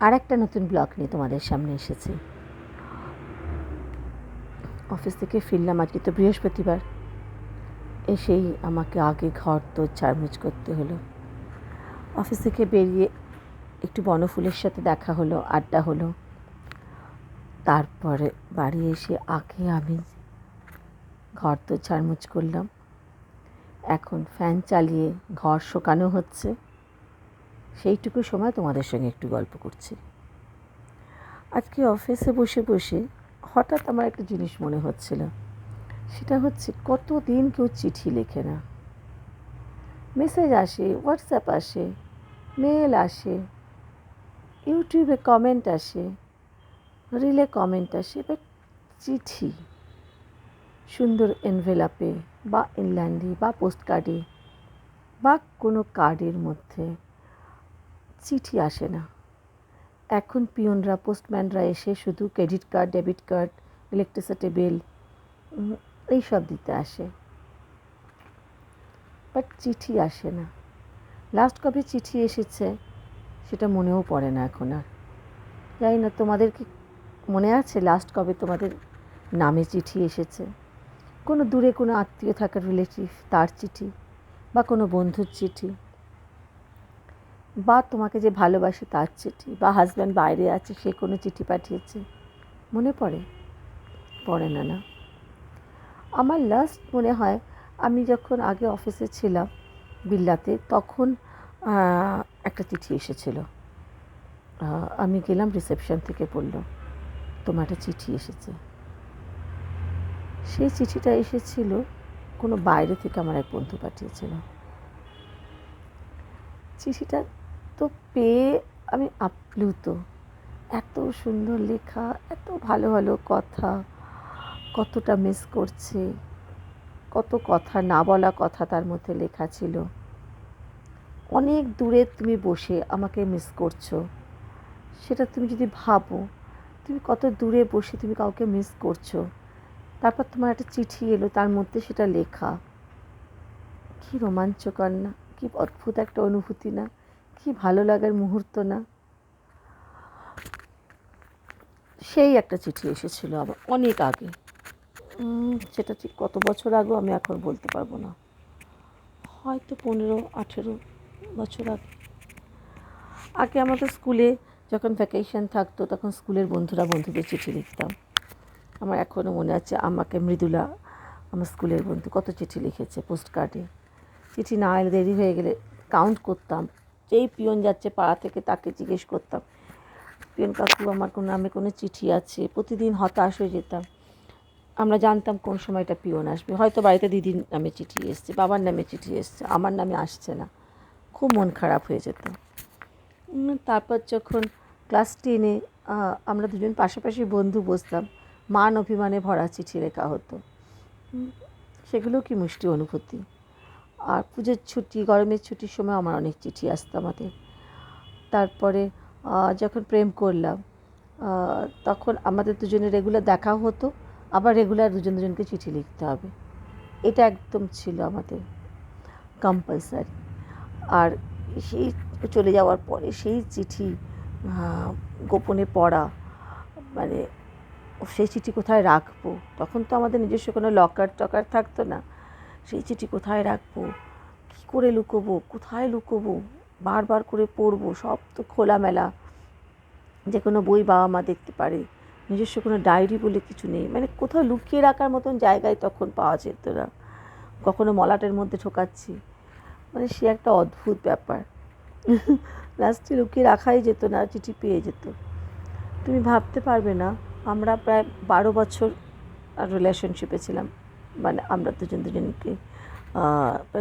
আর একটা নতুন ব্লগ নিয়ে তোমাদের সামনে এসেছি। অফিস থেকে ফিরলাম, আজকে তো বৃহস্পতিবার। এসেই আমাকে আগে ঘর তো ঝাড়মুছ করতে হলো। অফিস থেকে বেরিয়ে একটু বনফুলের সাথে দেখা হলো, আড্ডা হলো। তারপরে বাড়ি এসে আগে আমি ঘর তো ঝাড়মুছ করলাম। এখন ফ্যান চালিয়ে ঘর শোকানো হচ্ছে। সেইটুকু সময় তোমাদের সঙ্গে একটু গল্প করছি। আজকে অফিসে বসে বসে হঠাৎ আমার একটা জিনিস মনে হচ্ছিল। সেটা হচ্ছে, কতদিন কেউ চিঠি লেখে না। মেসেজ আসে, হোয়াটসঅ্যাপ আসে, মেল আসে, ইউটিউবে কমেন্ট আসে, রিলে কমেন্ট আসে, বাট চিঠি সুন্দর এনভেলাপে বা ইনল্যান্ডে বা পোস্ট কার্ডে বা কোনো কার্ডের মধ্যে চিঠি আসে না। এখন পিয়নরা, পোস্টম্যানরা এসে শুধু credit card, debit card, electricity bill এইসব দিতে আসে, বাট চিঠি আসে না। লাস্ট কবে চিঠি এসেছে সেটা মনেও পড়ে না এখন আর। জানি না তোমাদের কি মনে আছে লাস্ট কবে তোমাদের নামে চিঠি এসেছে? কোনো দূরে কোনো আত্মীয় থাকার রিলেটিভ, তার চিঠি, বা কোনো বন্ধুর চিঠি, বা তোমাকে যে ভালোবাসে তার চিঠি, বা হাজব্যান্ড বাইরে আছে সে কোনো চিঠি পাঠিয়েছে, মনে পড়ে? পড়ে না, না? আমার লাস্ট মনে হয় আমি যখন আগে অফিসে ছিলাম বিল্লাতে, তখন একটা চিঠি এসেছিল। আমি গেলাম, রিসেপশন থেকে বলল তোমার একটা চিঠি এসেছে। সেই চিঠিটা এসেছিল কোনো বাইরে থেকে আমার এক বন্ধু পাঠিয়েছিল। চিঠিটা তো পেয়ে আমি আপ্লুত। এত সুন্দর লেখা, এত ভালো ভালো কথা, কতটা মিস করছে, কত কথা, না বলা কথা তার মধ্যে লেখা ছিল। অনেক দূরে তুমি বসে আমাকে মিস করছো, সেটা তুমি যদি ভাবো, তুমি কত দূরে বসে তুমি কাউকে মিস করছো, তারপর তোমার একটা চিঠি এলো, তার মধ্যে সেটা লেখা। কী রোমাঞ্চকর না? কী অদ্ভুত একটা অনুভূতি না? কী ভালো লাগার মুহূর্ত না? সেই একটা চিঠি এসেছিল আবার অনেক আগে। সেটা ঠিক কত বছর আগে আমি এখন বলতে পারবো না, হয়তো 15-18 বছর আগে। আগে আমাদের স্কুলে যখন ভ্যাকেশন থাকতো তখন স্কুলের বন্ধুরা বন্ধুদের চিঠি লিখতাম। আমার এখনও মনে আছে, আমাকে মৃদুলা, আমার স্কুলের বন্ধু, কত চিঠি লিখেছে পোস্ট কার্ডে। চিঠি না এলে, দেরি হয়ে গেলে কাউন্ট করতাম। যেই পিয়ন যাচ্ছে পাড়া থেকে তাকে জিজ্ঞেস করতাম, পিয়ন কাকু আমার কোনো নামে কোনো চিঠি আছে? প্রতিদিন হতাশ হয়ে যেতাম। আমরা জানতাম কোন সময়টা পিয়ন আসবে। হয়তো বাড়িতে দিদির নামে চিঠি এসছে, বাবার নামে চিঠি এসছে, আমার নামে আসছে না। খুব মন খারাপ হয়ে যেত। তারপর যখন ক্লাস 10-এ আমরা দুজন পাশাপাশি বন্ধু বসতাম, মান অভিমানে ভরা চিঠি লেখা হতো। সেগুলো কি মিষ্টি অনুভূতি। আর পুজোর ছুটি, গরমের ছুটির সময় আমার অনেক চিঠি আসতো আমাদের। তারপরে যখন প্রেম করলাম তখন আমাদের দুজনের রেগুলার দেখাও হতো, আবার রেগুলার দুজন দুজনকে চিঠি লিখতে হবে। এটা একদম ছিল আমাদের কম্পালসারি। আর সেই চলে যাওয়ার পরে সেই চিঠি গোপনে পড়া, মানে সেই চিঠি কোথায় রাখবো? তখন তো আমাদের নিজস্ব কোনো লকার টকার থাকতো না। সেই চিঠি কোথায় রাখবো, কী করে লুকোবো, কোথায় লুকোবো, বারবার করে পড়বো। সব তো খোলামেলা, যে কোনো বই বাবা মা দেখতে পারে। নিজস্ব কোনো ডায়েরি বলে কিছু নেই, মানে কোথাও লুকিয়ে রাখার মতন জায়গায় তখন পাওয়া যেত না। কখনো মলাটের মধ্যে ঢোকাচ্ছি, মানে সে একটা অদ্ভুত ব্যাপার। লাস্টে লুকিয়ে রাখাই যেত না, চিঠি পেয়ে যেত। তুমি ভাবতে পারবে না, আমরা প্রায় 12 বছর রিলেশনশিপে ছিলাম। মানে আমরা দুজন দুজনকে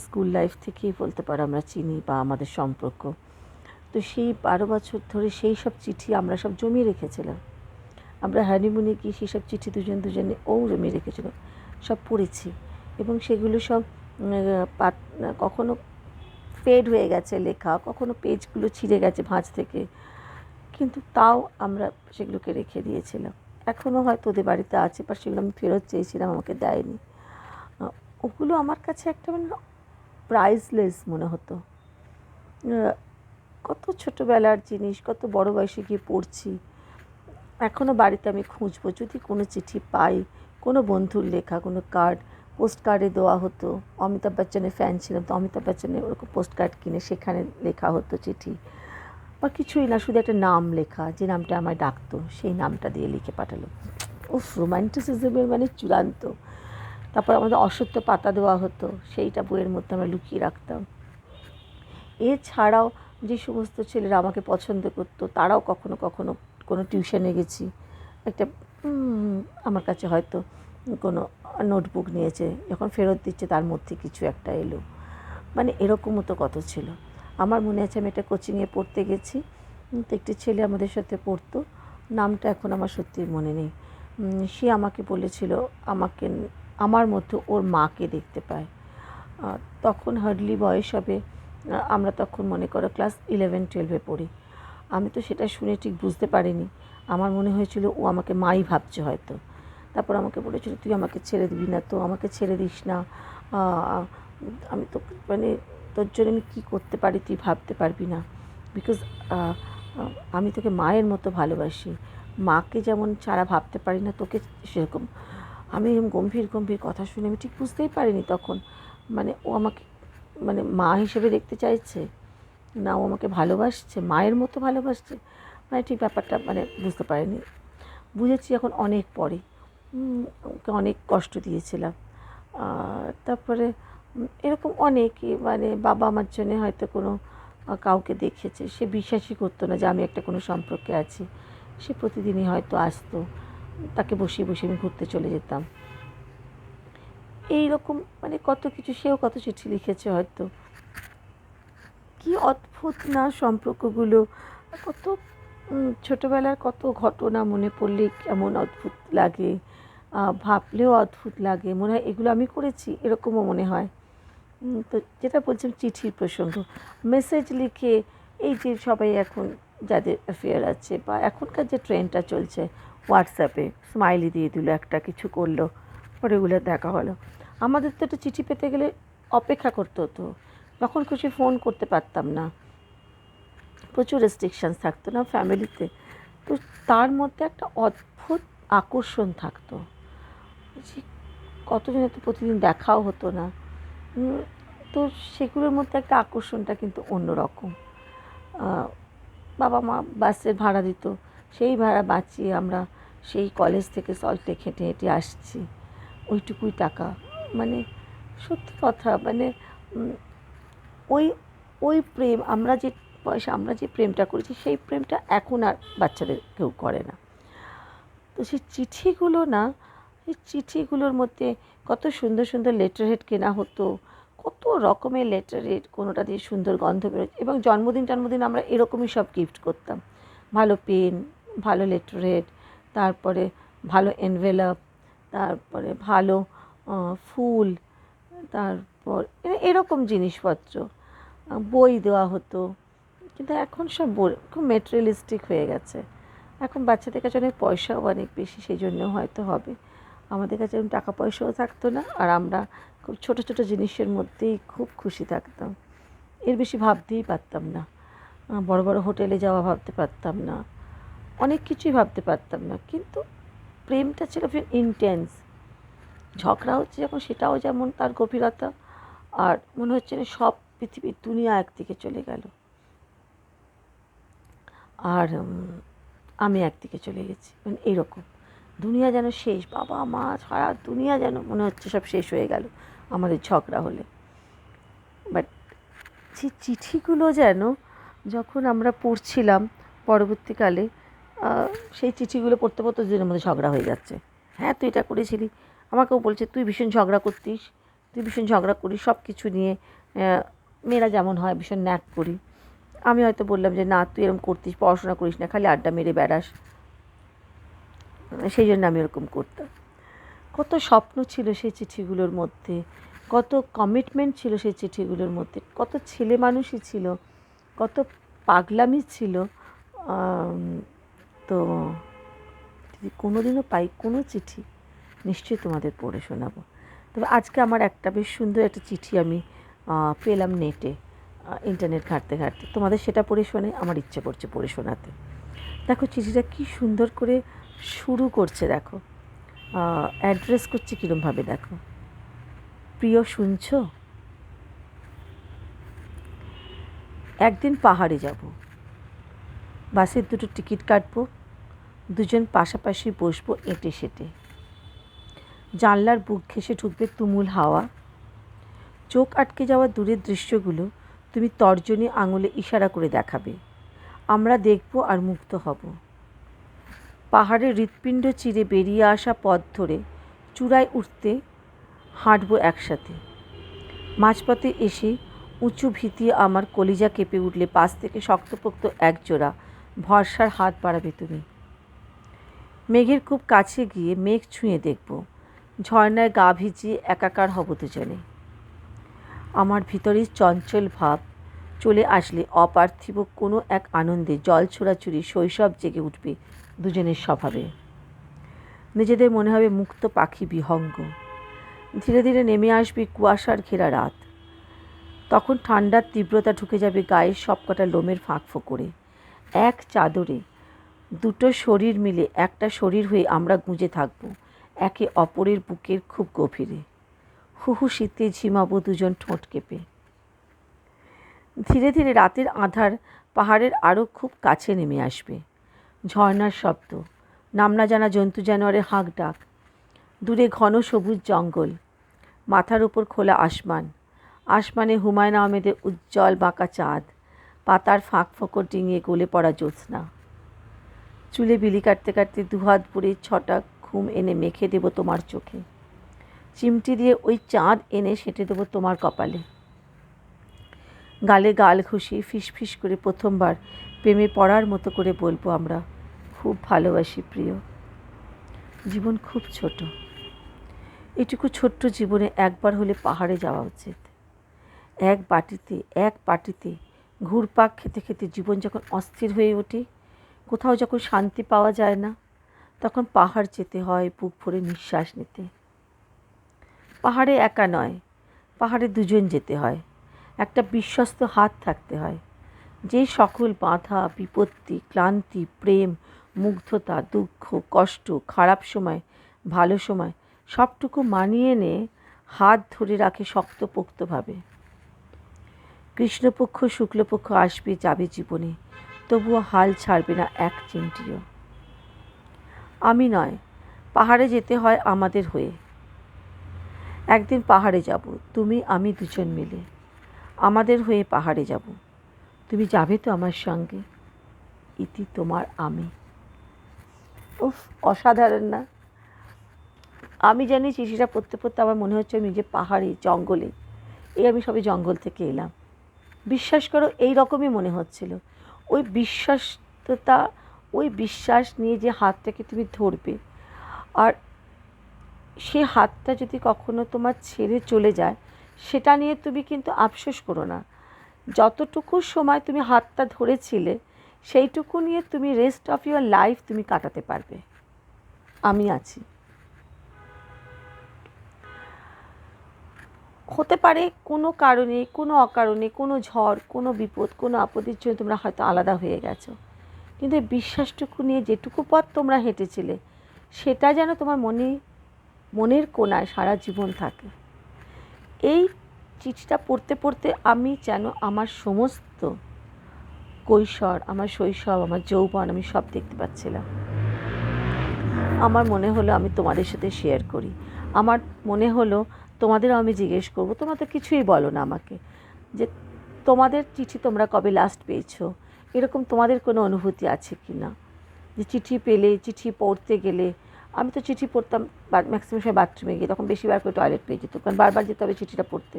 স্কুল লাইফ থেকেই বলতে পারো আমরা চিনি বা আমাদের সম্পর্ক। তো সেই 12 বছর ধরে সেই সব চিঠি আমরা সব জমিয়ে রেখেছিলাম। আমরা হানিমুনে গিয়ে সেই সব চিঠি দুজনে জমিয়ে রেখেছিল, সব পড়েছি। এবং সেগুলো সব কখনো ফেড হয়ে গেছে লেখা, কখনো পেজগুলো ছিঁড়ে গেছে ভাঁজ থেকে, কিন্তু তাও আমরা সেগুলোকে রেখে দিয়েছিলাম। এখনও হয়তো ওদের বাড়িতে আছে, বা সেগুলো আমি ফেরত চেয়েছিলাম, আমাকে দেয়নি। ওগুলো আমার কাছে একটা মানে প্রাইসলেস মনে হতো। কত ছোটোবেলার জিনিস, কত বড় বয়সে গিয়ে পড়ছি। এখনও বাড়িতে আমি খুঁজবো, যদি কোনো চিঠি পাই, কোনো বন্ধুর লেখা কোনো কার্ড, পোস্ট কার্ডে দেওয়া হতো। অমিতাভ বচ্চনের ফ্যান ছিলাম, তো অমিতাভ বচ্চনের ওরকম পোস্ট কার্ড কিনে সেখানে লেখা হতো চিঠি, বা কিছুই না, শুধু একটা নাম লেখা, যে নামটা আমায় ডাকতো সেই নামটা দিয়ে লিখে পাঠালো। উফ, রোম্যান্টিসিজমের মানে চূড়ান্ত। তারপর আমাদের অসত্য পাতা দেওয়া হতো, সেইটা বইয়ের মধ্যে আমরা লুকিয়ে রাখতাম। এছাড়াও যে সমস্ত ছেলেরা আমাকে পছন্দ করতো, তারাও কখনো কখনো কোনো টিউশনে গেছি, একটা আমার কাছে হয়তো কোনো নোটবুক নিয়েছে, যখন ফেরত দিচ্ছে তার মধ্যে কিছু একটা এলো, মানে এরকমও তো কত ছিল। আমার মনে আছে আমি একটা কোচিংয়ে পড়তে গেছি, তো একটি ছেলে আমাদের সাথে পড়তো, নামটা এখন আমার সত্যিই মনে নেই। সে আমাকে বলেছিল আমাকে, আমার মধ্যে ওর মাকে দেখতে পায়। তখন হার্ডলি বয়স হবে, আমরা তখন মনে করো ক্লাস 11-12 পড়ি। আমি তো সেটা শুনে ঠিক বুঝতে পারিনি, আমার মনে হয়েছিল ও আমাকে মাই ভাবছে হয়তো। তারপর আমাকে বলেছিল তুই আমাকে ছেড়ে দিবি না তো, আমাকে ছেড়ে দিস না, আমি তো মানে তোর জন্য আমি কী করতে পারি তুই ভাবতে পারবি না, বিকজ আমি তোকে মায়ের মতো ভালোবাসি, মাকে যেমন ছাড়া ভাবতে পারি না তোকে সেরকম। আমি এরকম গম্ভীর গম্ভীর কথা শুনে আমি ঠিক বুঝতেই পারিনি তখন, মানে ও আমাকে মানে মা হিসেবে দেখতে চাইছে না ও আমাকে ভালোবাসছে, মায়ের মতো ভালোবাসছে, মানে ঠিক ব্যাপারটা মানে বুঝতে পারিনি। বুঝেছি এখন অনেক পরে, ওকে অনেক কষ্ট দিয়েছিলাম। তারপরে এরকম অনেকই, মানে বাবা আমার জন্যে হয়তো কোনো কাউকে দেখেছে, সে বিশ্বাসই করতো না যে আমি একটা কোনো সম্পর্কে আছি, সে প্রতিদিনই হয়তো আসতো, তাকে বসিয়ে বসিয়ে আমি ঘুরতে চলে যেতাম। এই রকম মানে কত কিছু, সেও কত চিঠি লিখেছে হয়তো। কি অদ্ভুত না সম্পর্কগুলো, কত ছোটোবেলার কত ঘটনা মনে পড়লে কেমন অদ্ভুত লাগে, ভাবলেও অদ্ভুত লাগে, মনে হয় এগুলো আমি করেছি, এরকমও মনে হয়। তো যেটা বলছিলাম চিঠির প্রসঙ্গ, মেসেজ লিখে, এই যে সবাই এখন যাদের অ্যাফেয়ার আছে, বা এখনকার যে ট্রেন্ডটা চলছে, হোয়াটসঅ্যাপে স্মাইলি দিয়ে দিল, একটা কিছু করলো, পরে ওগুলো দেখা হলো। আমাদের তো একটা চিঠি পেতে গেলে অপেক্ষা করতে হতো, তখন খুশি ফোন করতে পারতাম না, প্রচুর রেস্ট্রিকশানস থাকতো না ফ্যামিলিতে, তো তার মধ্যে একটা অদ্ভুত আকর্ষণ থাকতো, যে কতজনের তো প্রতিদিন দেখাও হতো না, তো সেগুলোর মধ্যে একটা আকর্ষণটা কিন্তু অন্যরকম। বাবা মা বাসের ভাড়া দিত, সেই ভাড়া বাঁচিয়ে আমরা সেই কলেজ থেকে সল্টলেক হেঁটে হেঁটে আসছি, ওইটুকুই টাকা, মানে সত্যি কথা, মানে ওই ওই প্রেম, আমরা যে বয়সে আমরা যে প্রেমটা করেছি সেই প্রেমটা এখন আর বাচ্চাদের কেউ করে না। তো সেই চিঠিগুলো না, এই চিঠিগুলোর মধ্যে কত সুন্দর সুন্দর লেটার হেড কেনা হতো, কত রকমের লেটার হেড, কোনোটা দিয়ে সুন্দর গন্ধ বেরোচ্ছে, এবং জন্মদিন আমরা এরকমই সব গিফট করতাম, ভালো পেন, ভালো লেটার হেড, তারপরে ভালো এনভেলপ, তারপরে ভালো ফুল, তারপর এরকম জিনিসপত্র, বই দেওয়া হতো। কিন্তু এখন সব খুব মেটেরিয়ালিস্টিক হয়ে গেছে, এখন বাচ্চাদের কাছে অনেক পয়সাও অনেক বেশি, সেই জন্যও হয়তো হবে। আমাদের কাছে এরকম টাকা পয়সাও থাকতো না, আর আমরা খুব ছোটো ছোটো জিনিসের মধ্যেই খুব খুশি থাকতাম, এর বেশি ভাবতেই পারতাম না, বড় বড় হোটেলে যাওয়া ভাবতে পারতাম না, অনেক কিছুই ভাবতে পারতাম না, কিন্তু প্রেমটা ছিল ফির ইন্টেন্স। ঝগড়া হচ্ছে যখন, সেটাও যেমন তার গভীরতা, আর মনে হচ্ছে না সব পৃথিবীর দুনিয়া একদিকে চলে গেল, আর আমি একদিকে চলে গেছি, মানে এইরকম দুনিয়া যেন শেষ, বাবা মা সারা দুনিয়া যেন মনে হচ্ছে সব শেষ হয়ে গেল আমাদের ঝগড়া হলে। বাট যে চিঠিগুলো যেন যখন আমরা পড়ছিলাম পরবর্তীকালে, সেই চিঠিগুলো পড়তে পড়তে দুজনের মধ্যে ঝগড়া হয়ে যাচ্ছে, হ্যাঁ তুই এটা করেছিলি, আমাকেও বলছে তুই ভীষণ ঝগড়া করতিস, তুই ভীষণ ঝগড়া করিস সব কিছু নিয়ে, মেয়েরা যেমন হয় ভীষণ ন্যাক করি, আমি হয়তো বললাম যে না তুই এরকম করতিস, পড়াশোনা করিস না, খালি আড্ডা মেরে বেড়াস, সেই জন্য আমি এরকম করতাম। কত স্বপ্ন ছিল সেই চিঠিগুলোর মধ্যে, কত কমিটমেন্ট ছিল সেই চিঠিগুলোর মধ্যে, কত ছেলে মানুষই ছিল, কত পাগলামি ছিল। তো যদি কোনোদিনও পাই কোনো চিঠি, নিশ্চয়ই তোমাদের পড়ে শোনাবো। তবে আজকে আমার একটা বেশ সুন্দর একটা চিঠি আমি পেলাম নেটে, ইন্টারনেট ঘাঁটতে ঘাঁটতে। তোমাদের সেটা পড়ে শোনে, আমার ইচ্ছে করছে পড়ে শোনাতে। দেখো চিঠিটা কী সুন্দর করে শুরু করছে, দেখো অ্যাড্রেস করছে কীরমভাবে, দেখো। প্রিয়, শুনছো? একদিন পাহাড়ে যাব, বাসের দুটো টিকিট কাটবো, দুজন পাশাপাশি বসবো এঁটে সেটে। জানলার বুক ঘেঁষে ঢুকবে তুমুল হাওয়া, চোখ আটকে যাওয়া দূরের দৃশ্যগুলো তুমি তর্জনী আঙুলে ইশারা করে দেখাবে, আমরা দেখব আর মুগ্ধ হব। পাহাড়ের হৃৎপিণ্ড চিরে বেরিয়ে আসা পথ ধরে চূড়ায় উঠতে হাঁটবো একসাথে। মাঝপথে এসে উঁচু ভীতি আমার কলিজা কেঁপে উঠলে পাশ থেকে শক্তপোক্ত একজোড়া ভরসার হাত বাড়াবে তুমি। মেঘের খুব কাছে গিয়ে মেঘ ছুঁয়ে দেখব, ঝর্ণায় গা ভিজিয়ে একাকার হব দুজনে। আমার ভিতরের চঞ্চল ভাব চলে আসলে অপার্থিব কোনো এক আনন্দে জল ছোড়াছুড়ি শৈশব জেগে উঠবে দুজনের স্বভাবে। নিজেদের মনে হবে মুক্ত পাখি বিহঙ্গ। ধীরে ধীরে নেমে আসবে কুয়াশার ঘেরা রাত। তখন ঠান্ডার তীব্রতা ঢুকে যাবে গায়ের সবকটা লোমের ফাঁক ফোকরে। এক চাদরে দুটো শরীর মিলে একটা শরীর হয়ে আমরা গুঁজে থাকব একে অপরের বুকের খুব গভীরে। হুহু শীতে ঝিমাবো দুজন ঠোঁট কেঁপে। ধীরে ধীরে রাতের আঁধার পাহাড়ের আরও খুব কাছে নেমে আসবে। ঝর্নার শব্দ, নামনা জানা জন্তু জানোয়ারের হাঁক ডাক, দূরে ঘন সবুজ জঙ্গল, মাথার উপর খোলা আসমান, আসমানে হুমায়ুন আহমেদের উজ্জ্বল বাঁকা চাঁদ, পাতার ফাঁক ফোকর ডিঙিয়ে গলে পড়া জ্যোৎস্না। চুলে বিলি কাটতে কাটতে দুহাত ভরে ছটা ঘুম এনে মেখে দেব তোমার চোখে। চিমটি দিয়ে ওই চাঁদ এনে সেঁটে দেবো তোমার কপালে। গালে গাল ঘুষি ফিসফিস করে প্রথমবার প্রেমে পড়ার মতো করে বলবো আমরা, খুব ভালোবাসি প্রিয়। জীবন খুব ছোট, এটুকু ছোট্ট জীবনে একবার হলে পাহাড়ে যাওয়া উচিত। এক পাটিতে ঘুরপাক খেতে খেতে জীবন যখন অস্থির হয়ে ওঠে, কোথাও যখন শান্তি পাওয়া যায় না, তখন পাহাড় যেতে হয় বুক ভরে নিঃশ্বাস নিতে। পাহাড়ে একা নয়, পাহাড়ে দুজন যেতে হয়, একটা বিশ্বস্ত হাত থাকতে হয়, যে সকল বাধা বিপত্তি ক্লান্তি প্রেম মুগ্ধতা দুঃখ কষ্ট খারাপ সময় ভালো সময় সবটুকু মানিয়ে নিয়ে হাত ধরে রাখে শক্তপোক্তভাবে। কৃষ্ণপক্ষ শুক্লপক্ষ আসবে যাবে জীবনে, তবুও হাল ছাড়বে না এক চিমটিও। আমি নয়, পাহাড়ে যেতে হয় আমাদের হয়ে। একদিন পাহাড়ে যাব, তুমি আমি দুজন মিলে আমাদের হয়ে পাহাড়ে যাব। তুমি যাবে তো আমার সঙ্গে? ইতি তোমার আমি। উফ, অসাধারণ না? আমি জানি চিঠিটা পড়তে পড়তে আমার মনে হচ্ছে আমি যে পাহাড়ে জঙ্গলে, আমি সবে জঙ্গল থেকে এলাম। বিশ্বাস করো এই রকমই মনে হচ্ছিল। ওই বিশ্বস্ততা, ওই বিশ্বাস নিয়ে যে হাতটাকে তুমি ধরবে, আর সে হাতটা যদি কখনো তোমার ছেড়ে চলে যায়, সেটা নিয়ে তুমি কিন্তু আফসোস করো না। যতটুকু সময় তুমি হাতটা ধরেছিলে সেইটুকু নিয়ে তুমি রেস্ট অফ ইউর লাইফ তুমি কাটাতে পারবে। আমি আছি। হতে পারে কোনো কারণে কোনো অকারণে কোনো ঝড় কোনো বিপদ কোনো আপদের জন্য তোমরা হয়তো আলাদা হয়ে গেছো, কিন্তু এই বিশ্বাসটুকু নিয়ে যেটুকু পথ তোমরা হেঁটেছিলে সেটা যেন তোমার মনের কোণায় সারা জীবন থাকে। এই চিঠিটা পড়তে পড়তে আমি যেন আমার সমস্ত কৈশোর, আমার শৈশব, আমার যৌবন আমি সব দেখতে পাচ্ছিলাম। আমার মনে হলো আমি তোমাদের সাথে শেয়ার করি। আমার মনে হলো তোমাদেরও আমি জিজ্ঞেস করবো, তোমরা তো কিছুই বলো না আমাকে, যে তোমাদের চিঠি তোমরা কবে লাস্ট পেয়েছো, এরকম তোমাদের কোনো অনুভূতি আছে কি না? যে চিঠি পেলে, চিঠি পড়তে গেলে, আমি তো চিঠি পড়তাম ম্যাক্সিমাম সময় বাথরুমে গিয়ে, তখন বেশিবার করে টয়লেট পেয়ে যেত, কারণ বারবার যেতে হবে চিঠিটা পড়তে।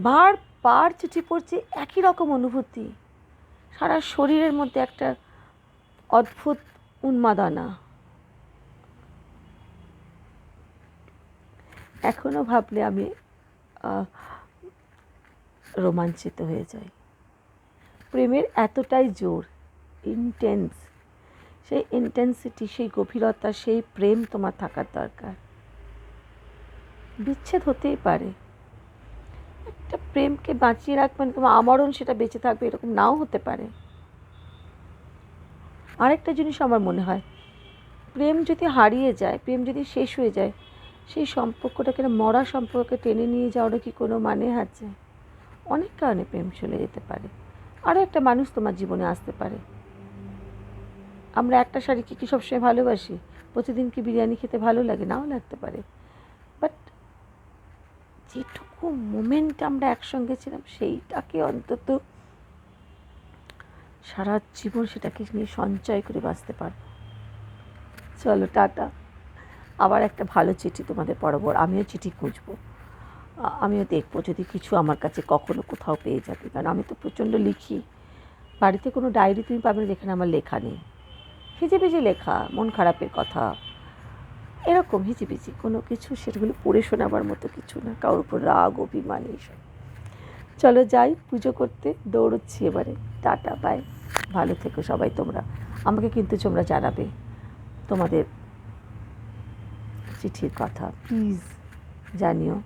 বারবার চিঠি পড়ছি, একই রকম অনুভূতি, সারা শরীরের মধ্যে একটা অদ্ভুত উন্মাদনা। এখনও ভাবলে আমি রোমাঞ্চিত হয়ে যাই। প্রেমের এতটাই জোর, ইন্টেন্স, সেই ইন্টেন্সিটি, সেই গভীরতা, সেই প্রেম তোমার থাকার দরকার। বিচ্ছেদ হতেই পারে, একটা প্রেমকে বাঁচিয়ে রাখবেন কিংবা আমরণ সেটা বেঁচে থাকবে এরকম নাও হতে পারে। আরেকটা জিনিস আমার মনে হয়, প্রেম যদি হারিয়ে যায়, প্রেম যদি শেষ হয়ে যায়, সেই সম্পর্কটাকে মরা সম্পর্কে টেনে নিয়ে যাওয়ারও কি কোনো মানে আছে? অনেক কারণে প্রেম চলে যেতে পারে। আরও একটা মানুষ তোমার জীবনে আসতে পারে। আমরা একটা শাড়িকে কি সবসময় ভালোবাসি? প্রতিদিন কি বিরিয়ানি খেতে ভালো লাগে? নাও লাগতে পারে। বাট যেটুকু মোমেন্ট আমরা একসঙ্গে ছিলাম সেইটাকে অন্তত সারা জীবন সেটাকে নিয়ে সঞ্চয় করে বাঁচতে পারবো। চলো টাটা। আবার একটা ভালো চিঠি তোমাদের পড়াবো। আমিও চিঠি খুঁজবো, আমিও দেখবো যদি কিছু আমার কাছে কখনো কোথাও পেয়ে যাবে। কারণ আমি তো প্রচণ্ড লিখি। বাড়িতে কোনো ডায়েরি তুমি পাবে না যেখানে আমার লেখা নেই। হিজিবিজি লেখা, মন খারাপের কথা, এরকম হিজিবিজি কোনো কিছু, সেগুলো পড়ে শোনাবার মতো কিছু না। কারোর উপর রাগ অভিমান এইসব। চলো যাই পুজো করতে, দৌড়চ্ছি এবারে। Tata, bye. ভালো থেকো সবাই তোমরা। আমাকে কিন্তু তোমরা জানাবে তোমাদের চিঠির কথা, প্লিজ জানিও।